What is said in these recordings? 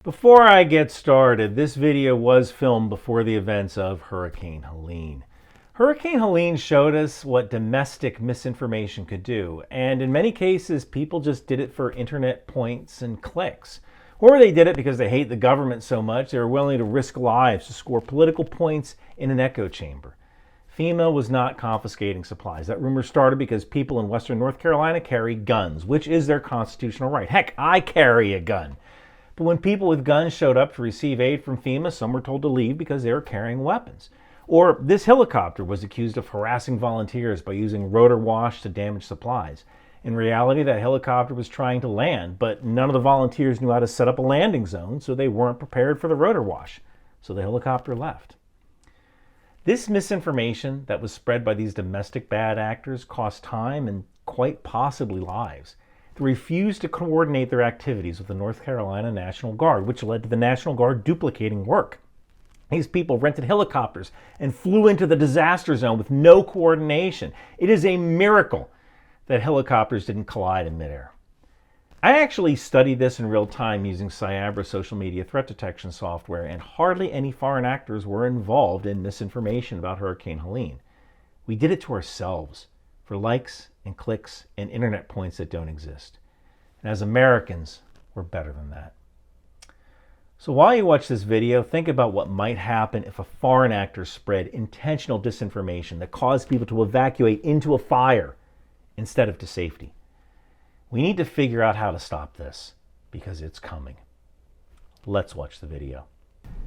Before I get started, this video was filmed before the events of Hurricane Helene. Hurricane Helene showed us what domestic misinformation could do, and in many cases, people just did it for internet points and clicks. Or they did it because they hate the government so much they were willing to risk lives to score political points in an echo chamber. FEMA was not confiscating supplies. That rumor started because people in Western North Carolina carry guns, which is their constitutional right. Heck, I carry a gun. But when people with guns showed up to receive aid from FEMA, some were told to leave because they were carrying weapons. Or this helicopter was accused of harassing volunteers by using rotor wash to damage supplies. In reality, that helicopter was trying to land, but none of the volunteers knew how to set up a landing zone, so they weren't prepared for the rotor wash. So the helicopter left. This misinformation that was spread by these domestic bad actors cost time and quite possibly lives. They refused to coordinate their activities with the North Carolina National Guard, which led to the National Guard duplicating work. These people rented helicopters and flew into the disaster zone with no coordination. It is a miracle that helicopters didn't collide in midair. I actually studied this in real time using Cyabra social media threat detection software, and hardly any foreign actors were involved in misinformation about Hurricane Helene. We did it to ourselves for likes and clicks and internet points that don't exist. And as Americans, we're better than that. So while you watch this video, think about what might happen if a foreign actor spread intentional disinformation that caused people to evacuate into a fire instead of to safety. We need to figure out how to stop this because it's coming. Let's watch the video.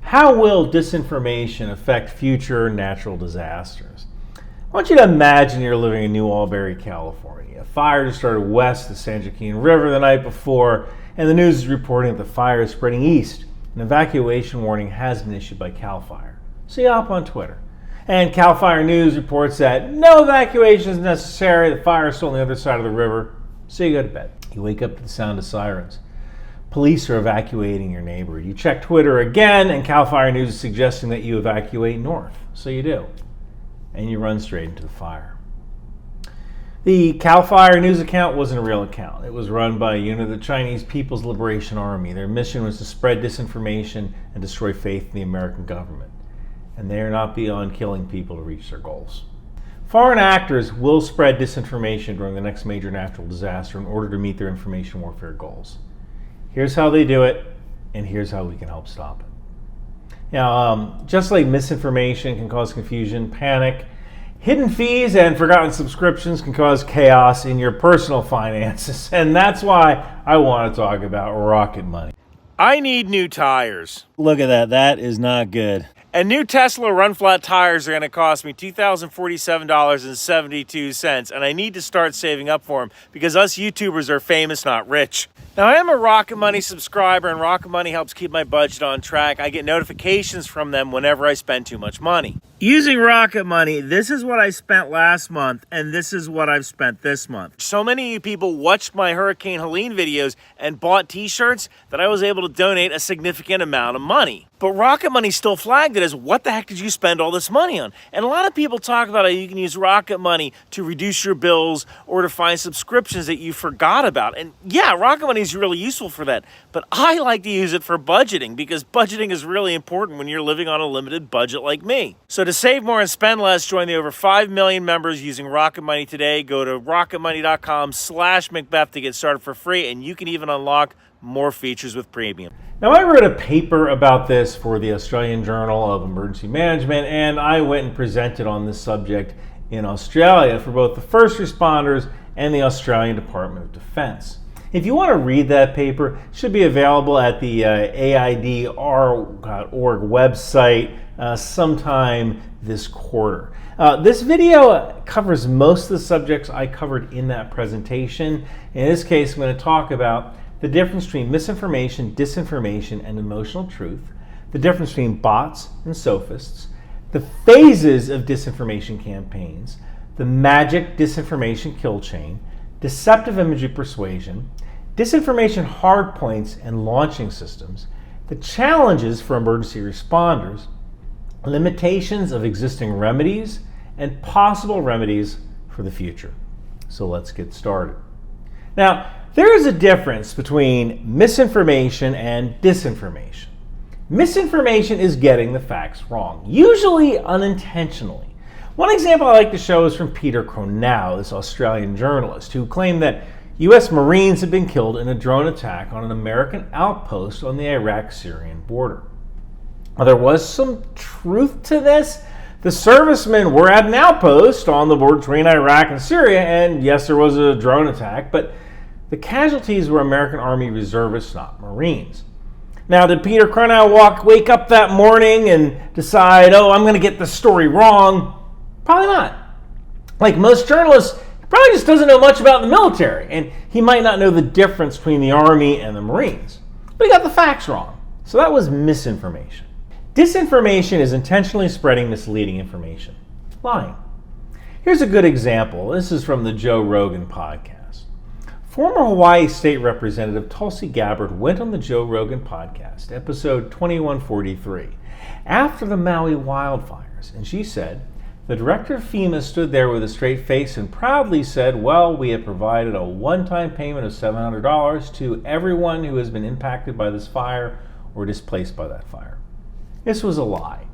How will disinformation affect future natural disasters? I want you to imagine you're living in New Albury, California. A fire just started west of the San Joaquin River the night before, and the news is reporting that the fire is spreading east. An evacuation warning has been issued by CAL FIRE. So you hop on Twitter. And CAL FIRE News reports that no evacuation is necessary. The fire is still on the other side of the river. So you go to bed. You wake up to the sound of sirens. Police are evacuating your neighborhood. You check Twitter again, and CAL FIRE News is suggesting that you evacuate north. So you do. And you run straight into the fire. The CAL FIRE News account wasn't a real account. It was run by a unit of the Chinese People's Liberation Army. Their mission was to spread disinformation and destroy faith in the American government. And they are not beyond killing people to reach their goals. Foreign actors will spread disinformation during the next major natural disaster in order to meet their information warfare goals. Here's how they do it, and here's how we can help stop it. Now, just like misinformation can cause confusion, panic, hidden fees and forgotten subscriptions can cause chaos in your personal finances. And that's why I want to talk about rocket money. I need new tires. Look at that. That is not good. And new Tesla run-flat tires are going to cost me $2,047.72, and I need to start saving up for them because us YouTubers are famous, not rich. Now, I am a Rocket Money subscriber, and Rocket Money helps keep my budget on track. I get notifications from them whenever I spend too much money. Using Rocket Money, this is what I spent last month, and this is what I've spent this month. So many of you people watched my Hurricane Helene videos and bought t-shirts that I was able to donate a significant amount of money. But Rocket Money still flagged it as, what the heck did you spend all this money on? And a lot of people talk about how you can use Rocket Money to reduce your bills or to find subscriptions that you forgot about. And yeah, Rocket Money is really useful for that. But I like to use it for budgeting because budgeting is really important when you're living on a limited budget like me. So to save more and spend less, join the over 5 million members using Rocket Money today. Go to rocketmoney.com/Macbeth to get started for free, and you can even unlock more features with premium. Now, I wrote a paper about this for the Australian Journal of Emergency Management, and I went and presented on this subject in Australia for both the first responders and the Australian Department of Defense. If you want to read that paper, it should be available at the AIDR.org website sometime this quarter. This video covers most of the subjects I covered in that presentation. In this case, I'm going to talk about the difference between misinformation, disinformation, and emotional truth, the difference between bots and sophists, the phases of disinformation campaigns, the magic disinformation kill chain, deceptive imagery persuasion, disinformation hardpoints and launching systems, the challenges for emergency responders, limitations of existing remedies, and possible remedies for the future. So let's get started. Now, there is a difference between misinformation and disinformation. Misinformation is getting the facts wrong, usually unintentionally. One example I like to show is from Peter Cronau, this Australian journalist, who claimed that U.S. Marines had been killed in a drone attack on an American outpost on the Iraq-Syrian border. Now, there was some truth to this. The servicemen were at an outpost on the border between Iraq and Syria, and yes, there was a drone attack, but the casualties were American Army reservists, not Marines. Now, did Peter Cronau wake up that morning and decide, oh, I'm going to get the story wrong? Probably not. Like most journalists, he probably just doesn't know much about the military, and he might not know the difference between the Army and the Marines. But he got the facts wrong. So that was misinformation. Disinformation is intentionally spreading misleading information, lying. Here's a good example. This is from the Joe Rogan podcast. Former Hawaii State Representative Tulsi Gabbard went on the Joe Rogan podcast, episode 2143, after the Maui wildfires, and she said, the director of FEMA stood there with a straight face and proudly said, well, we have provided a one-time payment of $700 to everyone who has been impacted by this fire or displaced by that fire. This was a lie.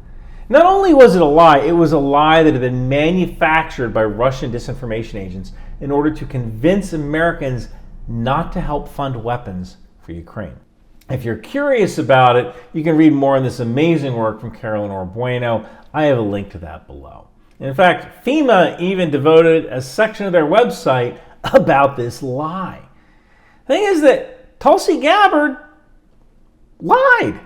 Not only was it was a lie that had been manufactured by Russian disinformation agents in order to convince Americans not to help fund weapons for Ukraine. If you're curious about it, you can read more on this amazing work from Carolyn Orbueno. I have a link to that below. In fact, FEMA even devoted a section of their website about this lie. The thing is that Tulsi Gabbard lied.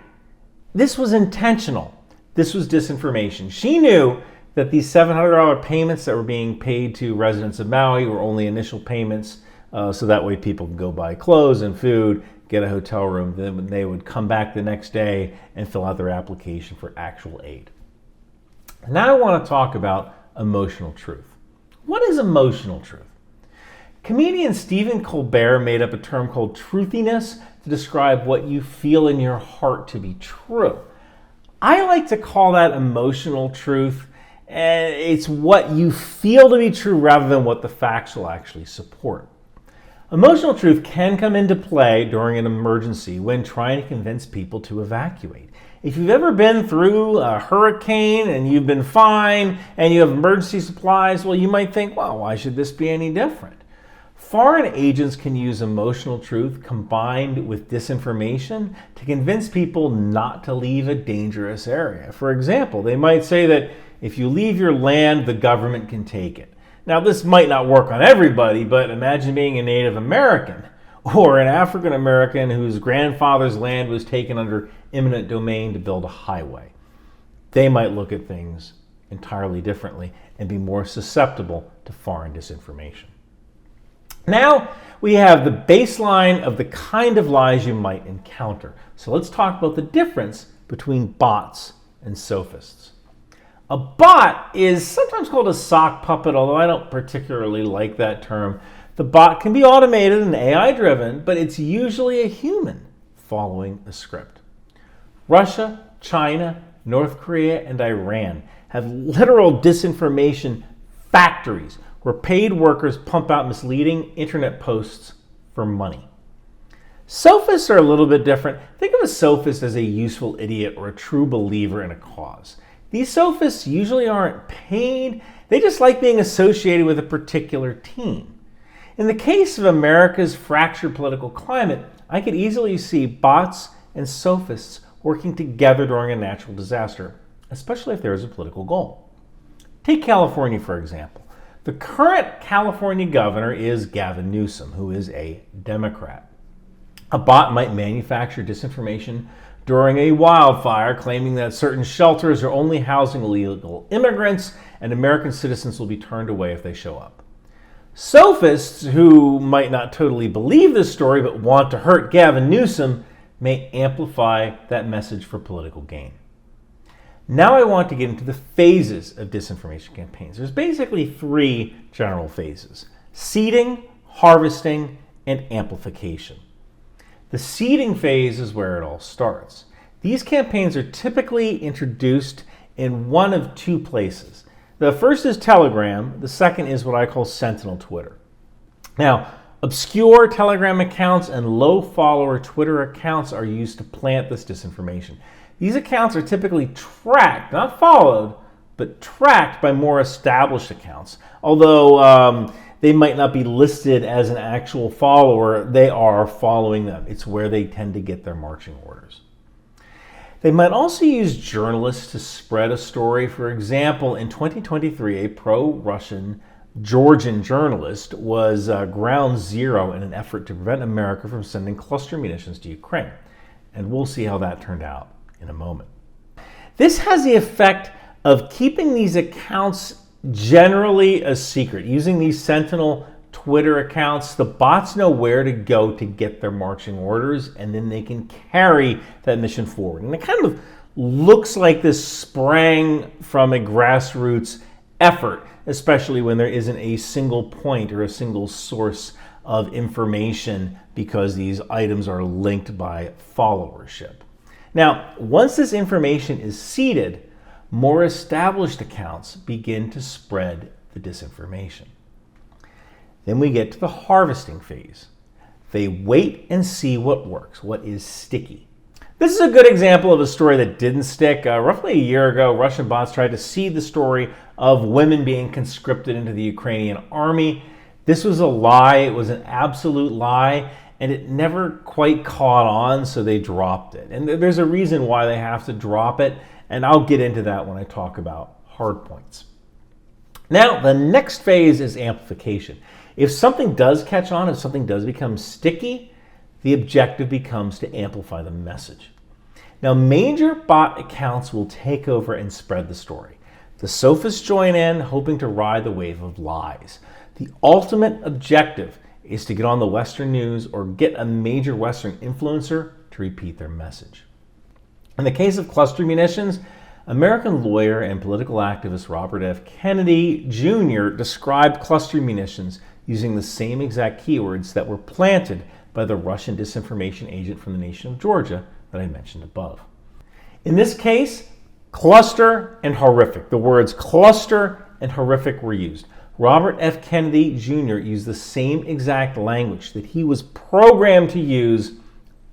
This was intentional. This was disinformation. She knew that these $700 payments that were being paid to residents of Maui were only initial payments, so that way people can go buy clothes and food, get a hotel room, then they would come back the next day and fill out their application for actual aid. Now I want to talk about emotional truth. What is emotional truth? Comedian Stephen Colbert made up a term called truthiness to describe what you feel in your heart to be true. I like to call that emotional truth. It's what you feel to be true rather than what the facts will actually support. Emotional truth can come into play during an emergency when trying to convince people to evacuate. If you've ever been through a hurricane and you've been fine and you have emergency supplies, well, you might think, well, why should this be any different? Foreign agents can use emotional truth combined with disinformation to convince people not to leave a dangerous area. For example, they might say that if you leave your land, the government can take it. Now, this might not work on everybody, but imagine being a Native American or an African American whose grandfather's land was taken under eminent domain to build a highway. They might look at things entirely differently and be more susceptible to foreign disinformation. Now we have the baseline of the kind of lies you might encounter. So let's talk about the difference between bots and sophists. A bot is sometimes called a sock puppet, although I don't particularly like that term. The bot can be automated and AI-driven, but it's usually a human following a script. Russia, China, North Korea, and Iran have literal disinformation factories where paid workers pump out misleading internet posts for money. Sophists are a little bit different. Think of a sophist as a useful idiot or a true believer in a cause. These sophists usually aren't paid. They just like being associated with a particular team. In the case of America's fractured political climate, I could easily see bots and sophists working together during a natural disaster, especially if there is a political goal. Take California, for example. The current California governor is Gavin Newsom, who is a Democrat. A bot might manufacture disinformation during a wildfire, claiming that certain shelters are only housing illegal immigrants and American citizens will be turned away if they show up. Sophists, who might not totally believe this story but want to hurt Gavin Newsom, may amplify that message for political gain. Now I want to get into the phases of disinformation campaigns. There's basically three general phases: seeding, harvesting, and amplification. The seeding phase is where it all starts. These campaigns are typically introduced in one of two places. The first is Telegram. The second is what I call Sentinel Twitter. Now, Obscure Telegram accounts and low-follower Twitter accounts are used to plant this disinformation. These accounts are typically tracked, not followed, but tracked by more established accounts. Although they might not be listed as an actual follower, they are following them. It's where they tend to get their marching orders. They might also use journalists to spread a story. For example, in 2023, a pro-Russian Georgian journalist was ground zero in an effort to prevent America from sending cluster munitions to Ukraine. And we'll see how that turned out in a moment. This has the effect of keeping these accounts generally a secret. Using these Sentinel Twitter accounts, the bots know where to go to get their marching orders, and then they can carry that mission forward. And it kind of looks like this sprang from a grassroots effort, especially when there isn't a single point or a single source of information because these items are linked by followership. Now, once this information is seeded, more established accounts begin to spread the disinformation. Then we get to the harvesting phase. They wait and see what works, what is sticky. This is a good example of a story that didn't stick. Roughly a year ago, Russian bots tried to seed the story of women being conscripted into the Ukrainian army. This was a lie. It was an absolute lie, and it never quite caught on, so they dropped it. And there's a reason why they have to drop it, and I'll get into that when I talk about Hardpoints. Now, the next phase is amplification. If something does catch on, if something does become sticky, the objective becomes to amplify the message. Now, major bot accounts will take over and spread the story. The sophists join in, hoping to ride the wave of lies. The ultimate objective is to get on the Western news or get a major Western influencer to repeat their message. In the case of cluster munitions, American lawyer and political activist Robert F. Kennedy Jr. described cluster munitions using the same exact keywords that were planted by the Russian disinformation agent from the nation of Georgia that I mentioned above. In this case, cluster and horrific. The words cluster and horrific were used. Robert F. Kennedy Jr. used the same exact language that he was programmed to use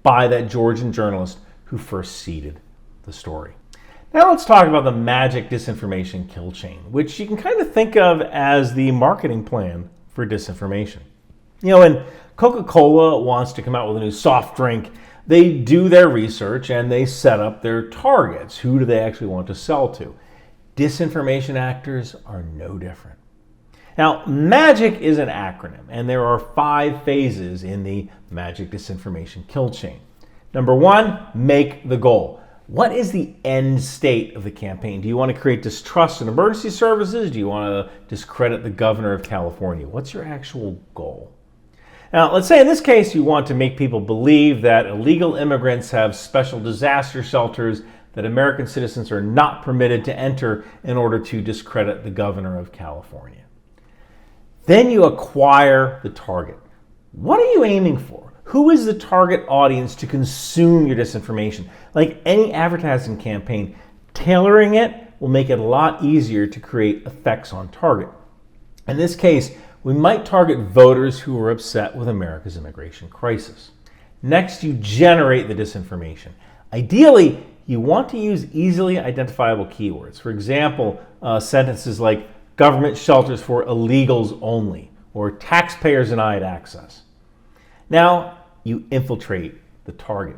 by that Georgian journalist who first seeded the story. Now let's talk about the magic disinformation kill chain, which you can kind of think of as the marketing plan for disinformation. You know, when Coca-Cola wants to come out with a new soft drink, they do their research and they set up their targets. Who do they actually want to sell to? Disinformation actors are no different. Now, MAGIC is an acronym, and there are 5 phases in the magic disinformation kill chain. Number 1, make the goal. What is the end state of the campaign? Do you want to create distrust in emergency services? Do you want to discredit the governor of California? What's your actual goal? Now, let's say in this case you want to make people believe that illegal immigrants have special disaster shelters that American citizens are not permitted to enter in order to discredit the governor of California. Then you acquire the target. What are you aiming for? Who is the target audience to consume your disinformation? Like any advertising campaign, tailoring it will make it a lot easier to create effects on target. In this case, we might target voters who are upset with America's immigration crisis. Next, you generate the disinformation. Ideally, you want to use easily identifiable keywords. For example, sentences like government shelters for illegals only, or taxpayers denied access. Now, you infiltrate the target.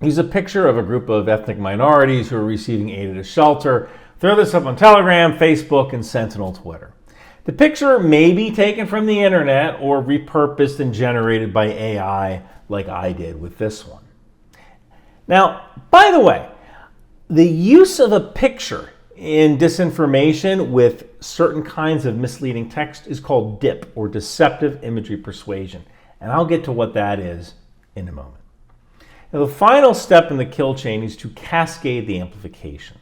Use a picture of a group of ethnic minorities who are receiving aid at a shelter. Throw this up on Telegram, Facebook, and Sentinel Twitter. The picture may be taken from the internet or repurposed and generated by AI like I did with this one. Now, by the way, the use of a picture in disinformation with certain kinds of misleading text is called DIP, or Deceptive Imagery Persuasion. And I'll get to what that is in a moment. Now, the final step in the kill chain is to cascade the amplification.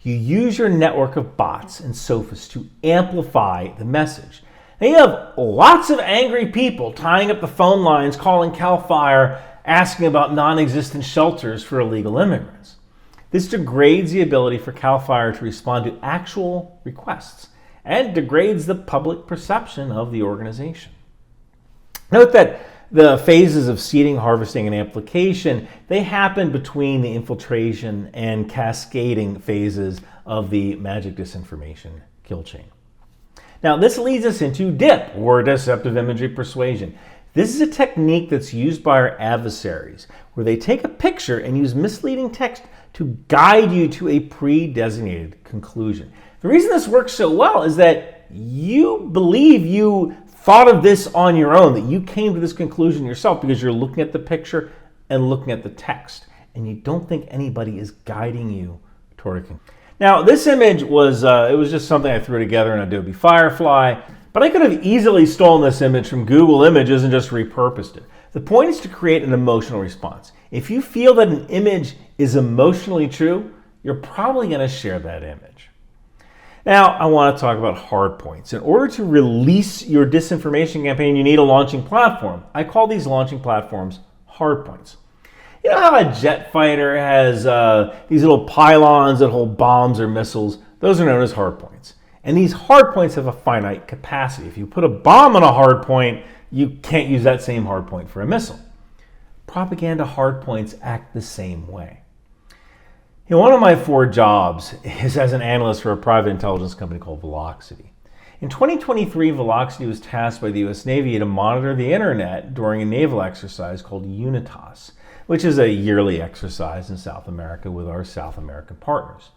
You use your network of bots and sophists to amplify the message. Now, you have lots of angry people tying up the phone lines, calling CAL FIRE, asking about non-existent shelters for illegal immigrants. This degrades the ability for CAL FIRE to respond to actual requests and degrades the public perception of the organization. Note that the phases of seeding, harvesting, and amplification, they happen between the infiltration and cascading phases of the magic disinformation kill chain. Now, this leads us into DIP, or deceptive imagery persuasion. This is a technique that's used by our adversaries, where they take a picture and use misleading text to guide you to a pre-designated conclusion. The reason this works so well is that you believe you thought of this on your own, that you came to this conclusion yourself because you're looking at the picture and looking at the text, and you don't think anybody is guiding you toward a conclusion. Now, this image was it was just something I threw together in Adobe Firefly, but I could have easily stolen this image from Google Images and just repurposed it. The point is to create an emotional response. If you feel that an image is emotionally true, you're probably going to share that image. Now, I want to talk about Hardpoints. In order to release your disinformation campaign, you need a launching platform. I call these launching platforms Hardpoints. You know how a jet fighter has these little pylons that hold bombs or missiles? Those are known as hardpoints. And these hardpoints have a finite capacity. If you put a bomb on a hardpoint, you can't use that same hardpoint for a missile. Propaganda hardpoints act the same way. You know, one of my 4 jobs is as an analyst for a private intelligence company called Velocity. In 2023, Velocity was tasked by the U.S. Navy to monitor the internet during a naval exercise called UNITAS, which is a yearly exercise in South America with our South American partners.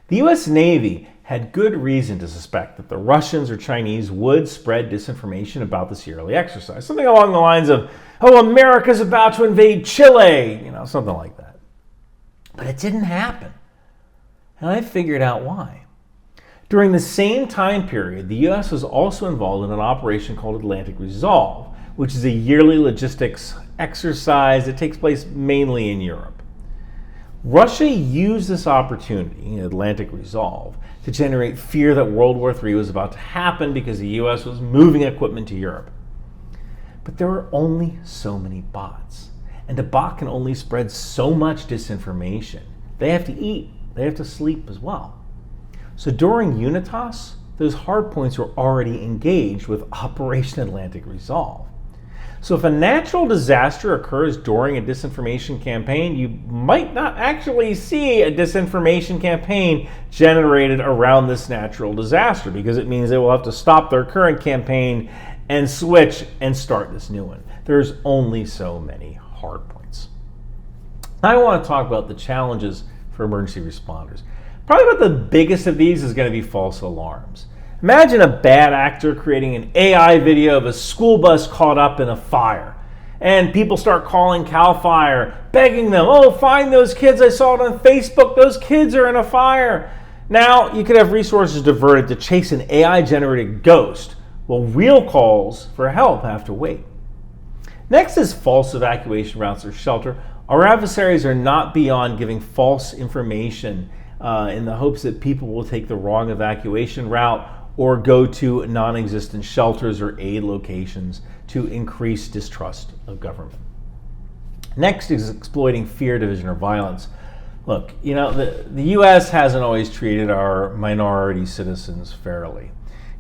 The U.S. Navy had good reason to suspect that the Russians or Chinese would spread disinformation about this yearly exercise. Something along the lines of, oh, America's about to invade Chile, something like that. But it didn't happen. And I figured out why. During the same time period, the U.S. was also involved in an operation called Atlantic Resolve, which is a yearly logistics exercise that takes place mainly in Europe. Russia used this opportunity, Atlantic Resolve, to generate fear that World War III was about to happen because the U.S. was moving equipment to Europe. But there were only so many bots, and a bot can only spread so much disinformation. They have to eat, they have to sleep as well. So during UNITAS, those hardpoints were already engaged with Operation Atlantic Resolve. So if a natural disaster occurs during a disinformation campaign, you might not actually see a disinformation campaign generated around this natural disaster, because it means they will have to stop their current campaign and switch and start this new one. There's only so many hardpoints. I want to talk about the challenges for emergency responders. Probably about the biggest of these is going to be false alarms. Imagine a bad actor creating an AI video of a school bus caught up in a fire. And people start calling CAL FIRE, begging them, oh, find those kids, I saw it on Facebook, those kids are in a fire. Now, you could have resources diverted to chase an AI-generated ghost, while real calls for help have to wait. Next is false evacuation routes or shelter. Our adversaries are not beyond giving false information in the hopes that people will take the wrong evacuation route or go to non-existent shelters or aid locations to increase distrust of government. Next is exploiting fear, division, or violence. Look, the U.S. hasn't always treated our minority citizens fairly.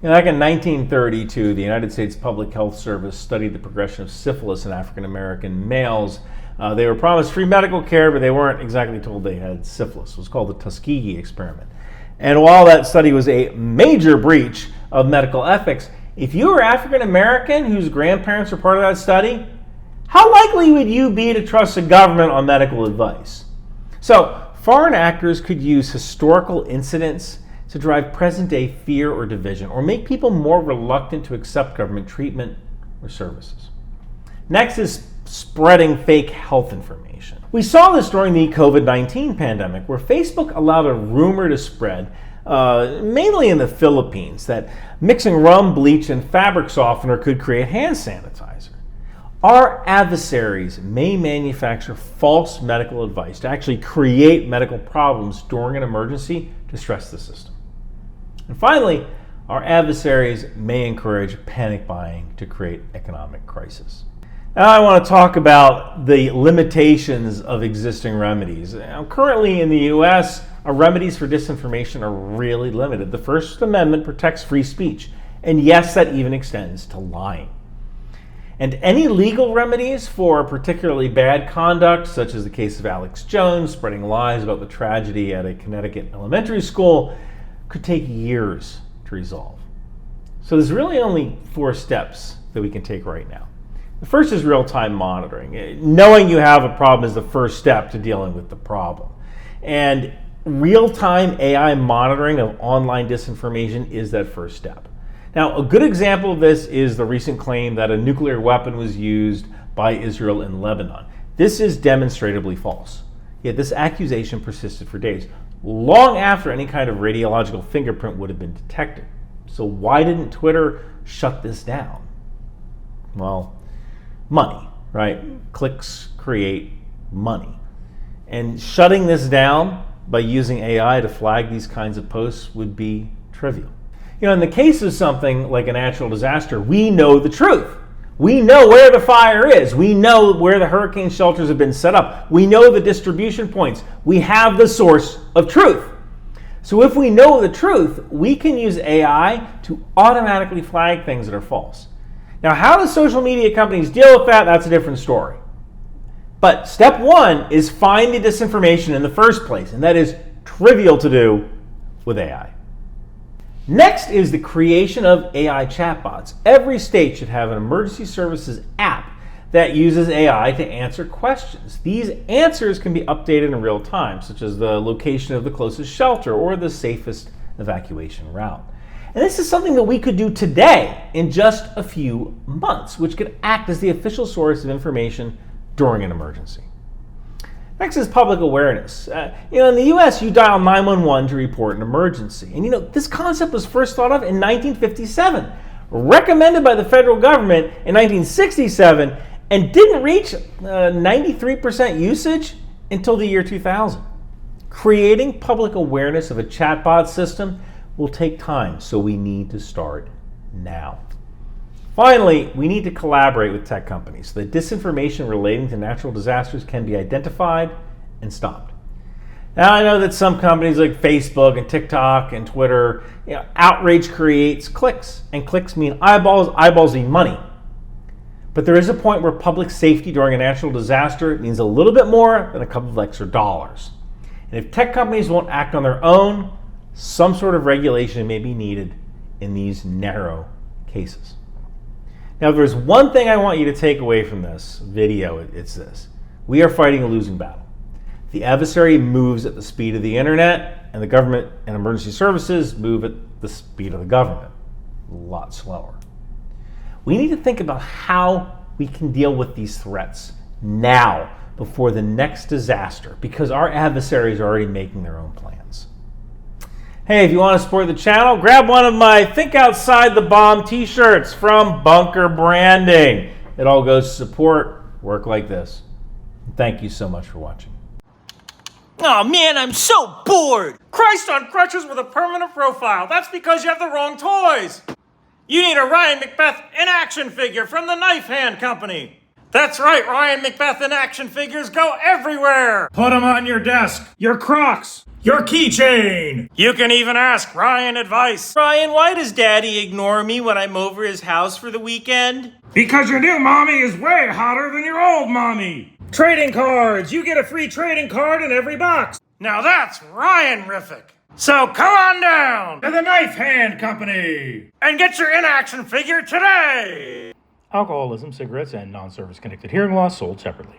Back in 1932, the United States Public Health Service studied the progression of syphilis in African American males. They were promised free medical care, but they weren't exactly told they had syphilis. It was called the Tuskegee experiment. And while that study was a major breach of medical ethics, if you were African American whose grandparents were part of that study, how likely would you be to trust the government on medical advice? So, foreign actors could use historical incidents to drive present-day fear or division, or make people more reluctant to accept government treatment or services. Next is spreading fake health information. We saw this during the COVID-19 pandemic, where Facebook allowed a rumor to spread, mainly in the Philippines, that mixing rum, bleach, and fabric softener could create hand sanitizer. Our adversaries may manufacture false medical advice to actually create medical problems during an emergency to stress the system. And finally, our adversaries may encourage panic buying to create economic crisis. Now I want to talk about the limitations of existing remedies. Now, currently in the U.S., our remedies for disinformation are really limited. The First Amendment protects free speech, and yes, that even extends to lying. And any legal remedies for particularly bad conduct, such as the case of Alex Jones spreading lies about the tragedy at a Connecticut elementary school, could take years to resolve. So there's really only 4 steps that we can take right now. The first is real-time monitoring. Knowing you have a problem is the first step to dealing with the problem. And real-time AI monitoring of online disinformation is that first step. Now, a good example of this is the recent claim that a nuclear weapon was used by Israel in Lebanon. This is demonstrably false. Yet this accusation persisted for days, long after any kind of radiological fingerprint would have been detected. So why didn't Twitter shut this down? Well, money, right? Clicks create money. And shutting this down by using AI to flag these kinds of posts would be trivial. You know, in the case of something like a natural disaster, we know the truth. We know where the fire is. We know where the hurricane shelters have been set up. We know the distribution points. We have the source of truth. So if we know the truth, we can use AI to automatically flag things that are false. Now, how do social media companies deal with that? That's a different story. But step 1 is find the disinformation in the first place, and that is trivial to do with AI. Next is the creation of AI chatbots. Every state should have an emergency services app that uses AI to answer questions. These answers can be updated in real time, such as the location of the closest shelter or the safest evacuation route. And this is something that we could do today in just a few months, which could act as the official source of information during an emergency. Next is public awareness. In the US, you dial 911 to report an emergency. And this concept was first thought of in 1957, recommended by the federal government in 1967, and didn't reach 93% usage until the year 2000. Creating public awareness of a chatbot system will take time, so we need to start now. Finally, we need to collaborate with tech companies so that disinformation relating to natural disasters can be identified and stopped. Now, I know that some companies like Facebook and TikTok and Twitter, outrage creates clicks, and clicks mean eyeballs, eyeballs mean money. But there is a point where public safety during a natural disaster means a little bit more than a couple of extra dollars. And if tech companies won't act on their own, some sort of regulation may be needed in these narrow cases. Now, if there's one thing I want you to take away from this video, it's this. We are fighting a losing battle. The adversary moves at the speed of the internet, and the government and emergency services move at the speed of the government. A lot slower. We need to think about how we can deal with these threats now before the next disaster, because our adversaries are already making their own plans. Hey, if you want to support the channel, grab one of my Think Outside the Bomb t-shirts from Bunker Branding. It all goes to support work like this. Thank you so much for watching. Oh man, I'm so bored! Christ on crutches with a permanent profile. That's because you have the wrong toys. You need a Ryan Macbeth in action figure from the Knife Hand Company. That's right, Ryan Macbeth in action figures go everywhere. Put them on your desk, your Crocs, your keychain. You can even ask Ryan advice. Ryan, why does Daddy ignore me when I'm over his house for the weekend? Because your new mommy is way hotter than your old mommy. Trading cards. You get a free trading card in every box. Now that's Ryan-rific. So come on down to the Knife Hand Company and get your in-action figure today. Alcoholism, cigarettes, and non-service connected hearing loss sold separately.